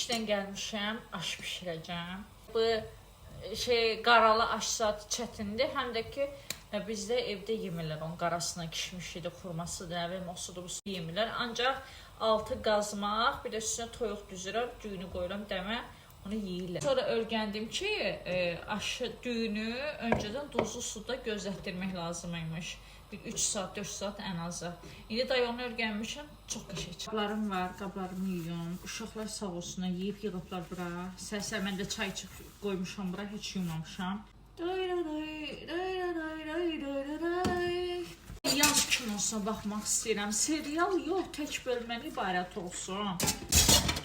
İşdən gəlmişəm, aş bişirəcəm. Bu qaralı aş zat çətindir, həm də ki bizdə evdə yemirlər, onun qarasına kişmişidir, xurmasıdır, nə bilim, osudur, busu yemirlər. Ancaq altı qazmaq, bir də üstünə toyuq düzürəm, düyünü qoyuram dəmə, onu yeyirlər. Sonra öyrəndim ki, aşı düyünü öncədən duzlu suda gözlətdirmək lazımıymış. 3 saat, 4 saat ən azı. İndi dayı onu öyrənmişəm, çox qəşəng. Qablarım var, qablarımı yuyum. Uşaqlar sağ olsunlar, yeyib yığıblar bura. Səhər mən də çay qoymuşam bura, heç yumamışam. Yaz kinosuna baxmaq istəyirəm. Serial yox, tək bölməli ibarət olsun.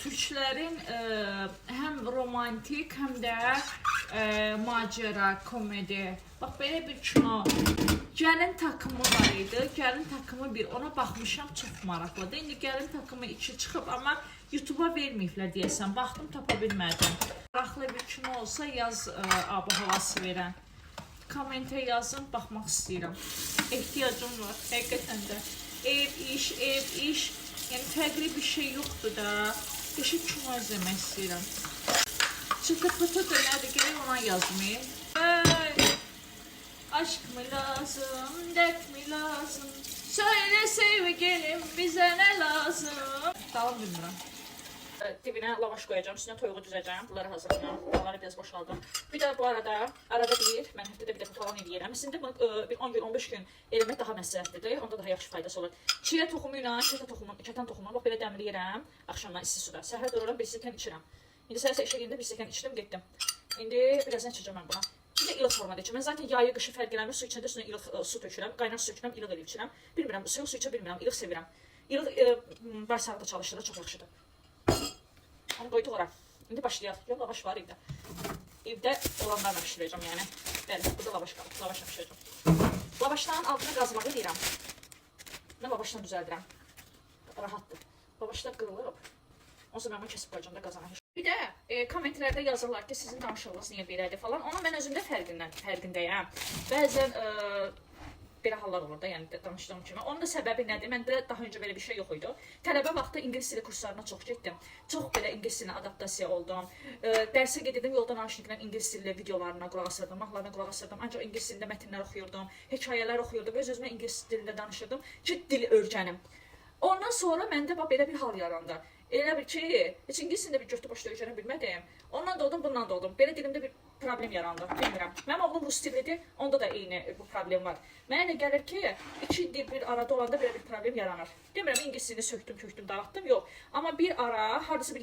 Türklərin həm romantik, həm də macera, komedi. Bax, belə bir kino. Gəlin takımı var idi. Gəlin takımı 1. Ona baxmışam, çox maraqlıdır. İndi gəlin takımı 2 çıxıb, amma YouTube'a verməyiblər deyəsən. Baxdım, tapa bilmədim. Maraqlı bir kino olsa yaz ab-havası verən. Kommentə yazın, baxmaq istəyirəm. Ehtiyacım var, həqiqətən də. Ev, iş. Yəni, fərqli bir şey yoxdur da. Qəşəng kino izləmək istəyirəm. Çıqıt-pıtı da nədir, gələk ona yazmayayım. Aşk mı lazım, dert mi lazım? Söyle sevgilim, bize ne lazım? Davam bilmirəm. Dibinə lavaş qoyacağım, üstünə toyuğu düzəcəm. Bunları hazırlayacağım. Bunları biraz boşaldım. Bir də bu arada bir, mən həftədə bir dəfə falan eləyirəm. Əslində bunu bir 10 gün, 15 gün eləmək daha məsləhətlidir. Onda daha yaxşı faydası olur. Çiyə toxumu ilə kətan toxumunu bax belə dəmləyirəm. Axşamdan isti suda. Səhər dururam, bir stəkan içirəm. İndi səhər işə gedəndə bir stəkan içdim, getdim. İndi birazdan içəcəm mən buna. Bir də ilıq formada içirəm. Mən zaten yayı qışı fərq eləmir. Su içəndə üstünə ilıq su tökürəm. Qaynar su tökürəm, ilıq eləyib içirəm. Bilmirəm, soyuq su içə bilmirəm, ilıq sevirəm. İlıq bağırsaqda çalışdırır, çox yaxşıdır. Onu qoyduq ora. İndi başlayaq. Yox, lavaş var evdə. Evdə olanlarla pişirəcəm, yəni. Bəli, burada lavaş qalıb. Lavaşla pişirəcəm. Lavaşdan altına qazmağı eləyirəm. Mən lavaşla düzəldirəm. Rahatdır. Lavaşlar qırılıb. Onsa mən bunu kəsib qoyacam da qazana. Bir də kommentlərdə yazırlar ki, sizin danışığınız niyə belədir falan. Ona mən özümdə fərqindəyəm. Bəzən belə hallar olur da, yəni danışdığım kimi. Onun da səbəbi nədir? Məndə daha öncə belə bir şey yox idi. Tələbə vaxtı ingilis dili kurslarına çox getdim. Çox belə ingilis dilinə adaptasiya oldum. Dərsə gedirdim, yolda naşniklə ingilis dili videolarına qulaq asırdım, mahnılarına qulaq asırdım. Ancaq ingilis dilində mətnlər oxuyurdum, hekayələr oxuyurdum, öz-özümə ingilis dilində danışırdım ki, dili öyrənim. Ondan sonra məndə belə bir hal yarandı. Elə bir ki, heç ingilis dilində bir götü başda öyrənə bilmədim. Ondan doğdum, bundan doğdum. Belə dilimdə bir problem yarandı, bilmirəm. Mənim oğlum rus dilidir, onda da eyni bu problem var. Mənə elə gəlir ki, 2 dil bir arada olanda belə bir problem yaranır. Demirəm, ingilis dilini söktüm, köktüm, dağıtdım, yox. Amma bir ara, hardasa bir